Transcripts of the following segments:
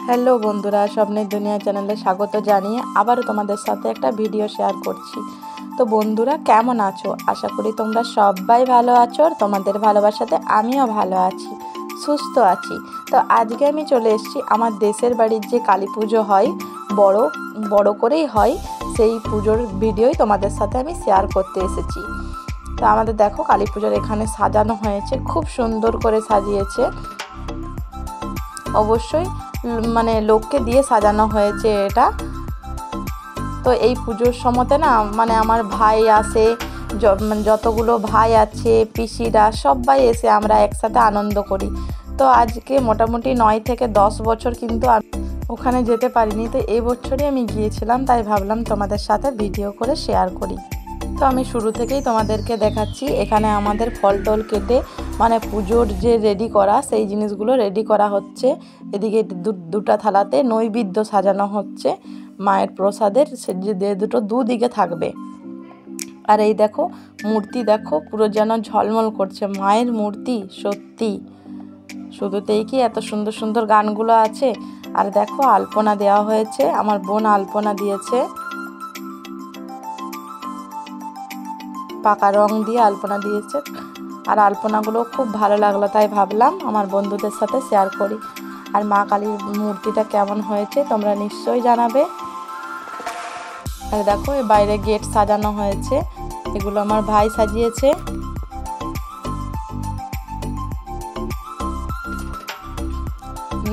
Hello বন্ধুরা, স্বপ্নের দুনিয়া চ্যানেলে স্বাগত জানিয়ে আবারও তোমাদের সাথে একটা ভিডিও শেয়ার করছি। তো বন্ধুরা, কেমন আছো? আশা করি তোমরা সবাই ভালো আছো, আর তোমাদের ভালোবাসাতে আমিও ভালো আছি, সুস্থ আছি। তো আজকে আমি চলে এসেছি আমার দেশের বাড়ির যে কালী পুজো হয়, বড় বড় করেই হয়, সেই পুজোর ভিডিওই তোমাদের সাথে আমি শেয়ার করতে এসেছি। তো আমাদের দেখো কালী পুজোর এখানে সাজানো হয়েছে, খুব সুন্দর করে সাজিয়েছে। অবশ্যই মানে লোককে দিয়ে সাজানো হয়েছে এটা। তো এই পুজোর সময়তে না মানে আমার ভাই আসে, যতগুলো ভাই আছে, পিসিরা সবাই এসে আমরা একসাথে আনন্দ করি। তো আজকে মোটামুটি 9 থেকে 10 বছর কিন্তু ওখানে যেতে পারিনি। তো এই বছরই আমি গিয়েছিলাম, তাই ভাবলাম তোমাদের সাথে ভিডিও করে শেয়ার করি। তো আমি শুরু থেকেই তোমাদেরকে দেখাচ্ছি। এখানে আমাদের ফল টল কেটে মানে পুজোর যে রেডি করা সেই জিনিসগুলো রেডি করা হচ্ছে। এদিকে দুটা থালাতে নৈবেদ্য সাজানো হচ্ছে মায়ের প্রসাদের, যে দুটো দুদিকে থাকবে। আর এই দেখো মূর্তি, দেখো পুরো যেন ঝলমল করছে মায়ের মূর্তি। সত্যি শুধুতেই কি এত সুন্দর সুন্দর গানগুলো আছে। আর দেখো আলপনা দেওয়া হয়েছে, আমার বোন আলপনা দিয়েছে, পাকা রং দিয়ে আলপনা দিয়েছে। আর আলপনাগুলো খুব ভালো লাগলো, তাই ভাবলাম আমার বন্ধুদের সাথে শেয়ার করি। আর মা কালীর মূর্তিটা কেমন হয়েছে তোমরা নিশ্চয়ই জানাবে। আর দেখো এই বাইরে গেট সাজানো হয়েছে, এগুলো আমার ভাই সাজিয়েছে।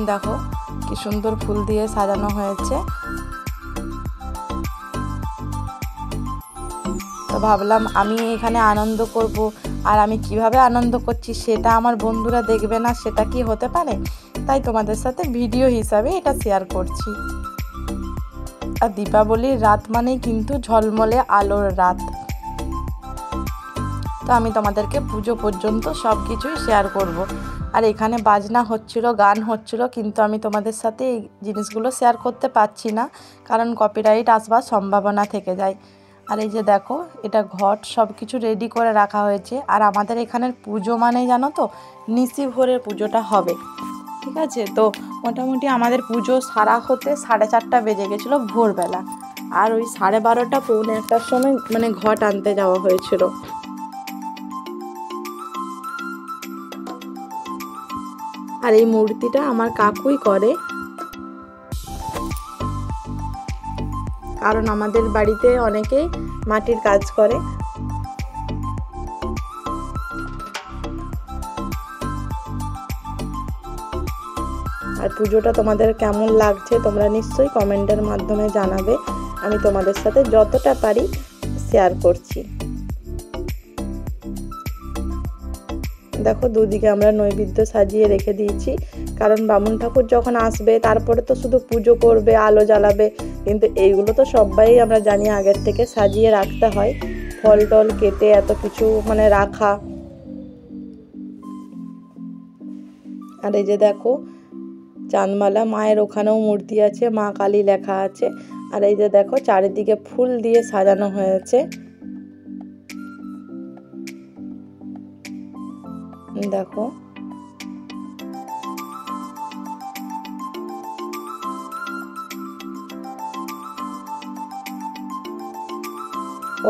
দেখো কি সুন্দর ফুল দিয়ে সাজানো হয়েছে। তো ভাবলাম আমি এখানে আনন্দ করব, আর আমি কিভাবে আনন্দ করছি সেটা আমার বন্ধুরা দেখবে না, সেটা কি হতে পারে? তাই তোমাদের সাথে ভিডিও হিসাবে এটা শেয়ার করছি। আর দীপাবলির রাত মানেই কিন্তু ঝলমলে আলোর রাত। তো আমি তোমাদেরকে পুজো পর্যন্ত সব কিছুই শেয়ার করব। আর এখানে বাজনা হচ্ছিল, গান হচ্ছিল, কিন্তু আমি তোমাদের সাথে এই জিনিসগুলো শেয়ার করতে পারছি না, কারণ কপিরাইট আসবার সম্ভাবনা থেকে যায়। আর এই যে দেখো এটা ঘট সব কিছু রেডি করে রাখা হয়েছে। আর আমাদের এখানের পুজো মানেই জানো তো নিশি ভোরের পুজোটা হবে, ঠিক আছে? তো মোটামুটি আমাদের পুজো সারা হতে 4:30 বেজে গেছিলো ভোরবেলা। আর ওই 12:30 পৌনে 1টার সময় মানে ঘট আনতে যাওয়া হয়েছিল। আর এই মূর্তিটা আমার কাকুই করে, কারণ আমাদের বাড়িতে অনেকেই মাটির কাজ করে। আর পুজোটা তোমাদের কেমন লাগছে তোমরা নিশ্চয়ই কমেন্টের মাধ্যমে জানাবে, আমি তোমাদের সাথে যতটা পারি শেয়ার করছি। দেখো দুদিকে আমরা নৈবেদ্য সাজিয়ে রেখে দিয়েছি, কারণ বামুন ঠাকুর যখন আসবে তারপরে তো শুধু পুজো করবে, আলো জ্বালাবে, কিন্তু এইগুলো তো সবাই আমরা জানি আগের থেকে সাজিয়ে রাখতে হয়, ফল টল কেটে এত কিছু মানে রাখা। আর এই যে দেখো চাঁদমালা, মায়ের ওখানেও মূর্তি আছে, মা কালী লেখা আছে। আর এই যে দেখো চারিদিকে ফুল দিয়ে সাজানো হয়েছে। দেখো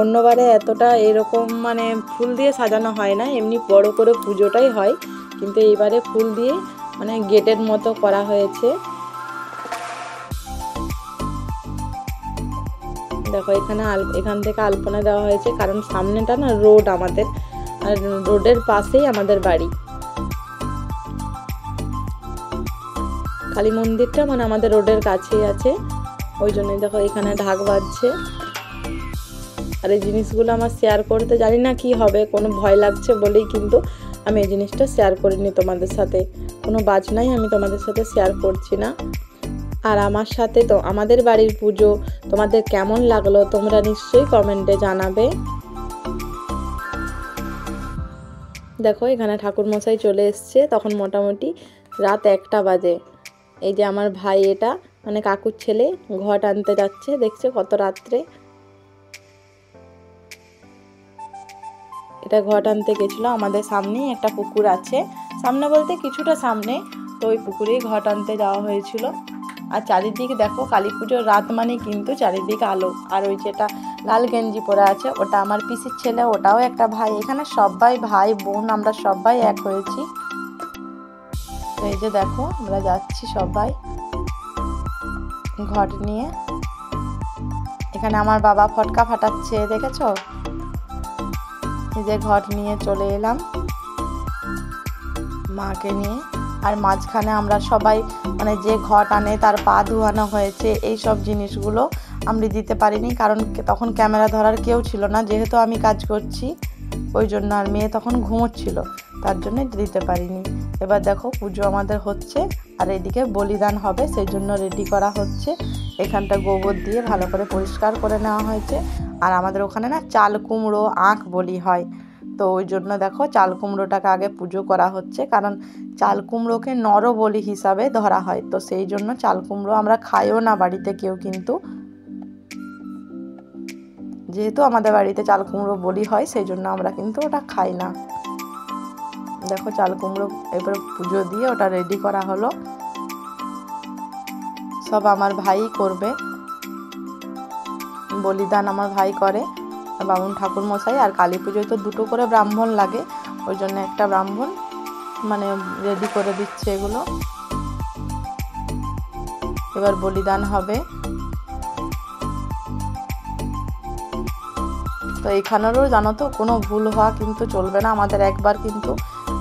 অন্যবারে এতটা এরকম মানে ফুল দিয়ে সাজানো হয় না, এমনি বড় করে পুজোটাই হয়, কিন্তু এইবারে ফুল দিয়ে মানে গেটের মতো করা হয়েছে। দেখো এখান থেকে আলপনা দেওয়া হয়েছে, কারণ সামনেটা না রোড আমাদের, আর রোডের পাশেই আমাদের বাড়ি। কালী মন্দিরটা মানে আমাদের রোডের কাছেই আছে, ওই জন্যই দেখো এখানে ঢাক বাজছে। আর এই জিনিসগুলো আমার শেয়ার করতে জানি না কি হবে, কোনো ভয় লাগছে বলেই কিন্তু আমি এই জিনিসটা শেয়ার করিনি তোমাদের সাথে, কোনো বাজনাই আমি তোমাদের সাথে শেয়ার করছি না। আর আমার সাথে তো আমাদের বাড়ির পুজো তোমাদের কেমন লাগলো তোমরা নিশ্চয়ই কমেন্টে জানাবে। দেখো এখানে ঠাকুর মশাই চলে এসছে, তখন মোটামুটি রাত 1টা বাজে। এই যে আমার ভাই, এটা মানে কাকুর ছেলে, ঘট আনতে যাচ্ছে, দেখছো কত রাত্রে। এটা ঘট আনতে গেছিলো, আমাদের সামনেই একটা পুকুর আছে, সামনে বলতে কিছুটা সামনে, তো ওই পুকুরেই ঘট আনতে যাওয়া হয়েছিল। আর চারিদিকে দেখো কালী পুজোর রাত মানে কিন্তু চারিদিকে আলো। আর ওই যেটা লাল গেঞ্জি পরে আছে ওটা আমার পিসির ছেলে, ওটাও একটা ভাই। এখানে সবাই ভাই বোন, আমরা সবাই এক হয়েছি। তো এই যে দেখো আমরা যাচ্ছি সবাই ঘট নিয়ে। এখানে আমার বাবা ফটকা ফাটাচ্ছে, দেখেছো? এই যে ঘট নিয়ে চলে এলাম মাকে নিয়ে। আর মাঝখানে আমরা সবাই মানে যে ঘট আনে তার পা ধোয়ানো হয়েছে, এই সব জিনিসগুলো আমি দিতে পারিনি, কারণ তখন ক্যামেরা ধরার কেউ ছিল না, যেহেতু আমি কাজ করছি ওই জন্য। আর মেয়ে তখন ঘুমোচ্ছিল, তার জন্য দিতে পারিনি। এবার দেখো পুজো আমাদের হচ্ছে, আর এদিকে বলিদান হবে, সেই জন্য রেডি করা হচ্ছে। এখানটা গোবর দিয়ে ভালো করে পরিষ্কার করে নেওয়া হয়েছে। আর আমাদের ওখানে না চাল কুমড়ো আঁখ বলি হয়, তো ওই জন্য দেখো চাল কুমড়োটাকে আগে পুজো করা হচ্ছে, কারণ চাল কুমড়োকে নরবলি হিসাবে ধরা হয়। তো সেই জন্য চাল কুমড়ো আমরা খাইও না বাড়িতে কেউ, কিন্তু যেহেতু আমাদের বাড়িতে চাল কুমড়ো বলি হয় সেই জন্য আমরা কিন্তু ওটা খাই না। দেখো চাল কুমড়ো এবার পুজো দিয়ে ওটা রেডি করা হলো। সব আমার ভাই করবে, বলিদান আমার ভাই করে, বামুন ঠাকুর মশাই। আর কালী পুজোয় তো দুটো করে ব্রাহ্মণ লাগে, ওই জন্য একটা ব্রাহ্মণ মানে রেডি করে দিচ্ছে এগুলো। এবার বলিদান হবে। তো এখানেরও জানো তো কোনো ভুল হওয়া কিন্তু চলবে না। আমাদের একবার কিন্তু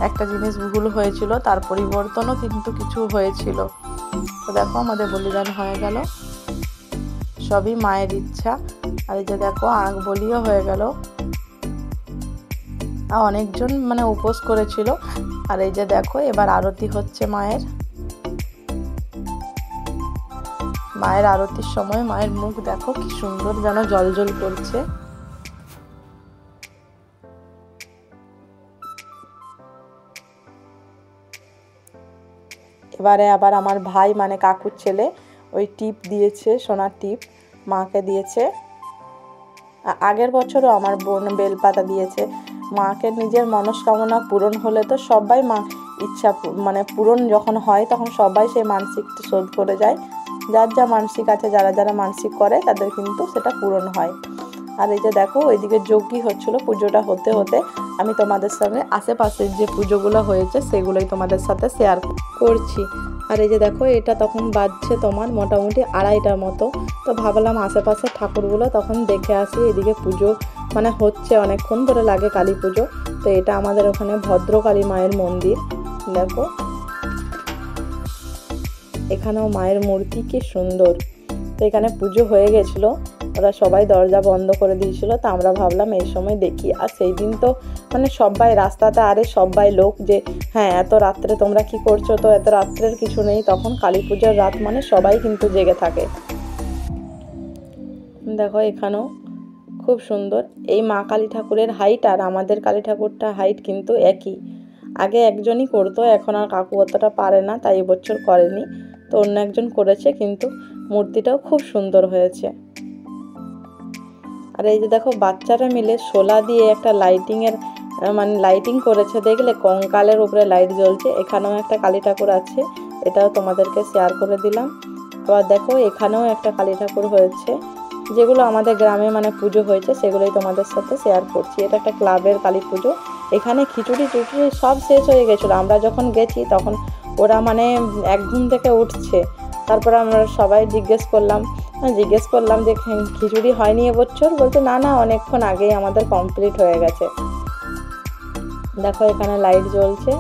একটা জিনিস ভুল হয়েছিল, তার পরিবর্তনও কিন্তু কিছু হয়েছিল। তো দেখো আমাদের বলিদান হয়ে গেল, সবই মায়ের ইচ্ছা। আর এই যে দেখো আঁখ বলিও হয়ে গেল। আর অনেকজন মানে উপোস করেছিল। আর এই যে দেখো এবার আরতি হচ্ছে মায়ের। মায়ের আরতির সময় মায়ের মুখ দেখো কি সুন্দর যেন জ্বলজ্বল করছে। এবারে আবার আমার ভাই মানে কাকুর ছেলে ওই টিপ দিয়েছে, সোনার টিপ মাকে দিয়েছে। আগের বছরও আমার বোন বেলপাতা দিয়েছে। মাকে নিজের মনস্কামনা পূরণ হলে তো সবাই মা ইচ্ছা মানে পূরণ যখন হয় তখন সবাই সেই মানসিকটা শোধ করে যায়। যার যা মানসিক আছে, যারা যারা মানসিক করে তাদের কিন্তু সেটা পূরণ হয়। আর এই যে দেখো ওইদিকে যজ্ঞ হচ্ছিল, পুজোটা হতে হতে আমি তোমাদের সঙ্গে আশেপাশের যে পুজোগুলো হয়েছে সেগুলোই তোমাদের সাথে শেয়ার করছি। আর এই যে দেখো এটা তখন বাজছে তোমার মোটামুটি 2:30টার মতো। তো ভাবলাম আশেপাশে ঠাকুরগুলো তখন দেখে আসি। এদিকে পুজো মানে হচ্ছে অনেকক্ষণ ধরে লাগে কালী পুজো। তো এটা আমাদের ওখানে ভদ্রকালী মায়ের মন্দির, দেখো এখানেও মায়ের মূর্তি কি সুন্দর। তো এখানে পুজো হয়ে গেছিলো, ওরা সবাই দরজা বন্ধ করে দিয়েছিল। তো আমরা ভাবলাম এই সময় দেখি। আর সেই দিন তো মানে সবাই রাস্তাতে, আরে সবাই লোক যে হ্যাঁ এত রাত্রে তোমরা কি করছো, তো এত রাত্রের কিছু নেই, তখন কালী পুজোর রাত মানে সবাই কিন্তু জেগে থাকে। দেখো এখানেও খুব সুন্দর। এই মা কালী ঠাকুরের হাইট আর আমাদের কালী ঠাকুরটা হাইট কিন্তু একই। আগে একজনই করতো, এখন আর কাকু অতটা পারে না, তাই এবছর করেনি, তো অন্য একজন করেছে, কিন্তু মূর্তিটাও খুব সুন্দর হয়েছে। আর এই যে দেখো বাচ্চারা মিলে শোলা দিয়ে একটা লাইটিংয়ের মানে লাইটিং করেছে, দেখলে কঙ্কালের উপরে লাইট জ্বলছে। এখানেও একটা কালী ঠাকুর আছে, এটাও তোমাদেরকে শেয়ার করে দিলাম। আবার দেখো এখানেও একটা কালী ঠাকুর হয়েছে, যেগুলো আমাদের গ্রামে মানে পুজো হয়েছে সেগুলোই তোমাদের সাথে শেয়ার করছি। এটা একটা ক্লাবের কালী পুজো। এখানে খিচুড়ি টিচুড়ি সব শেষ হয়ে গেছিলো, আমরা যখন গেছি তখন ওরা মানে এক ঘুম থেকে উঠছে। তারপরে আমরা সবাই জিজ্ঞেস করলাম যে খিচুড়ি হয়নি এবছর, বলতে না না অনেকক্ষণ আগেই আমাদের কমপ্লিট হয়ে গেছে। দেখো এখানে লাইট জ্বলছে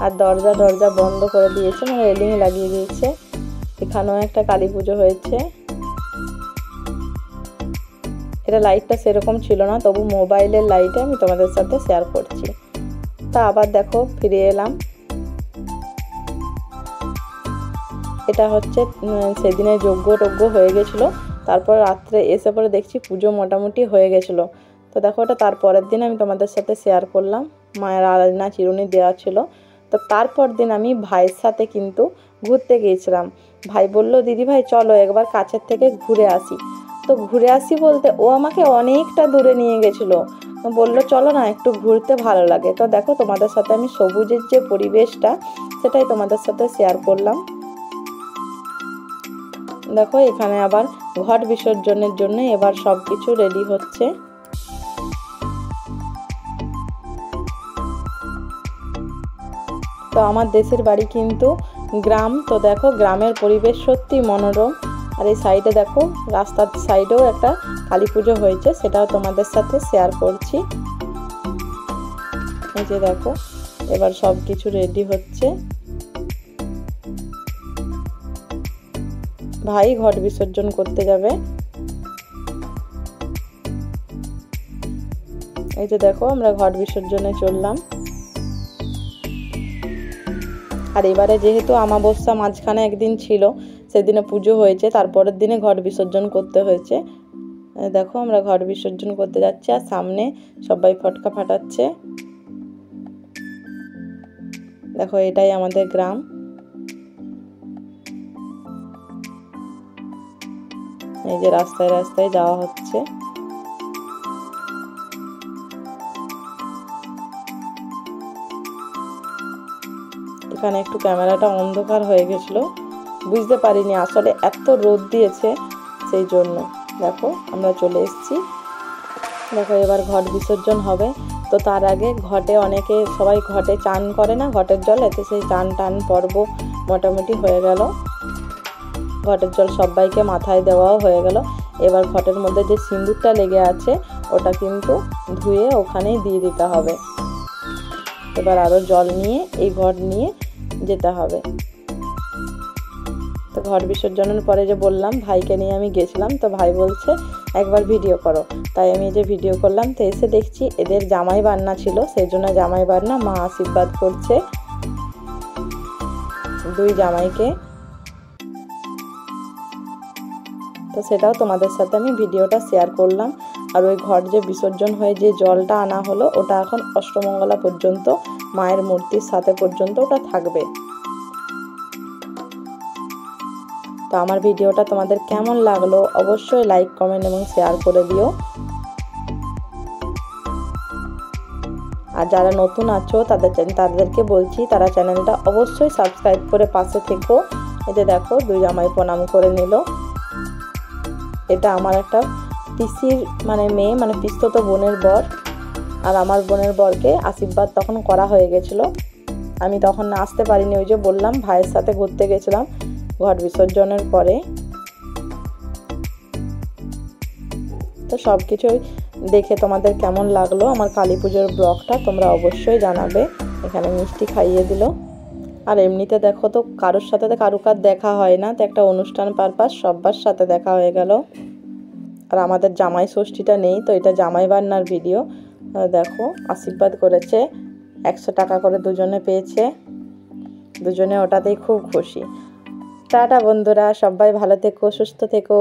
আর দরজা বন্ধ করে দিয়েছে, মানে রেলিং লাগিয়ে দিয়েছে। এখানেও একটা কালী পুজো হয়েছে। এটা লাইটটা সেরকম ছিল না, তবু মোবাইলের লাইটে আমি তোমাদের সাথে শেয়ার করছি। তা আবার দেখো ফিরে এলাম। এটা হচ্ছে সেদিনে যজ্ঞ টজ্ঞ হয়ে গেছিলো, তারপর রাত্রে এসে পরে দেখছি পুজো মোটামুটি হয়ে গেছিলো। তো দেখো এটা তারপরের দিন আমি তোমাদের সাথে শেয়ার করলাম, মায়ের আরাধনা চিরুনি দেওয়া ছিল। তো তারপর দিন আমি ভাইয়ের সাথে কিন্তু ঘুরতে গিয়েছিলাম। ভাই বলল দিদি ভাই চলো একবার কাছের থেকে ঘুরে আসি। তো ঘুরে আসি বলতে ও আমাকে অনেকটা দূরে নিয়ে গেছিলো, বললো চলো না একটু ঘুরতে, ভালো লাগে। তো দেখো তোমাদের সাথে আমি সবুজের যে পরিবেশটা সেটাই তোমাদের সাথে শেয়ার করলাম। দেখো এখানে আবার ঘট বিসর্জনের জন্য এবার সব কিছু রেডি হচ্ছে। তো আমার দেশের বাড়ি কিন্তু গ্রাম। তো দেখো গ্রামের পরিবেশ সত্যি মনোরম। আর এই সাইডে দেখো রাস্তার সাইডেও একটা কালী পুজো হয়েছে, সেটাও তোমাদের সাথে শেয়ার করছি। এই যে দেখো এবার সব কিছু রেডি হচ্ছে। ভাই ঘট বিসর্জন করতে যাবে। এই যে দেখো আমরা ঘট বিসর্জনে চললাম। আর এবারে যেহেতু অমাবস্যা মাঝখানে একদিন ছিল, সেদিনে পুজো হয়েছে, তারপরের দিনে ঘট বিসর্জন করতে হয়েছে। দেখো আমরা ঘট বিসর্জন করতে যাচ্ছি আর সামনে সবাই ফটকা ফাটাচ্ছে। দেখো এটাই আমাদের গ্রাম। এই যে রাস্তায় রাস্তায় যাওয়া হচ্ছে। এখানে একটু ক্যামেরাটা অন্ধকার হয়ে গেছিল, বুঝতে পারিনি আসলে এত রোদ দিয়েছে সেই জন্য। দেখো আমরা চলে এসেছি। দেখো এবার ঘট বিসর্জন হবে। তো তার আগে ঘটে অনেকে সবাই ঘটে চান করে না ঘটের জল, এতে সেই চান পর্ব মোটামুটি হয়ে গেল। ঘটের জল সবাইকে মাথায় দেওয়াও হয়ে গেল। এবার ঘটের মধ্যে যে সিঁদুরটা লেগে আছে ওটা কিন্তু ধুয়ে ওখানেই দিয়ে দিতে হবে। এবার আরও জল নিয়ে এই ঘট নিয়ে যেতে হবে। তো ঘট বিসর্জনের পরে যে বললাম ভাইকে নিয়ে আমি গেছিলাম, তো ভাই বলছে একবার ভিডিও করো, তাই আমি যে ভিডিও করলাম। তো এসে দেখছি এদের জামাই বান্না ছিল, সেই জন্য জামাই বান্না মা আশীর্বাদ করছে দুই জামাইকে। তো সেটাও তোমাদের সাথে আমি ভিডিওটা শেয়ার করলাম। আর ওই ঘট যে বিসর্জন হয়ে যে জলটা আনা হলো ওটা এখন অষ্টমঙ্গলা পর্যন্ত মায়ের মূর্তির সাথে পর্যন্ত ওটা থাকবে। তো আমার ভিডিওটা তোমাদের কেমন লাগলো অবশ্যই লাইক কমেন্ট এবং শেয়ার করে দিও। আর যারা নতুন আছো তাদেরকে বলছি তারা চ্যানেলটা অবশ্যই সাবস্ক্রাইব করে পাশে থেকো। এতে দেখো দুই জামাই প্রণাম করে নিল। এটা আমার একটা পিসির মেয়ে পিস্তত বোনের বর। আর আমার বোনের বরকে আশীর্বাদ তখন করা হয়ে গেছিলো। আমি তখন আসতে পারিনি, ওই যে বললাম ভাইয়ের সাথে ঘুরতে গেছিলাম ঘট বিসর্জনের পরে। তো সব কিছুই দেখে তোমাদের কেমন লাগলো আমার কালী পুজোর ব্লগটা তোমরা অবশ্যই জানাবে। এখানে মিষ্টি খাইয়ে দিল। আর এমনিতে দেখো তো কারোর সাথে কারুকার দেখা হয় না, তো একটা অনুষ্ঠান পারপাস সবার সাথে দেখা হয়ে গেল। আর আমাদের জামাই ষষ্ঠীটা নেই, তো এটা জামাই বান্নার ভিডিও। দেখো আশীর্বাদ করেছে, 100 টাকা করে দুজনে পেয়েছে, দুজনে ওটাতেই খুব খুশি। টাটা বন্ধুরা, সবাই ভালো থেকো, সুস্থ থেকো।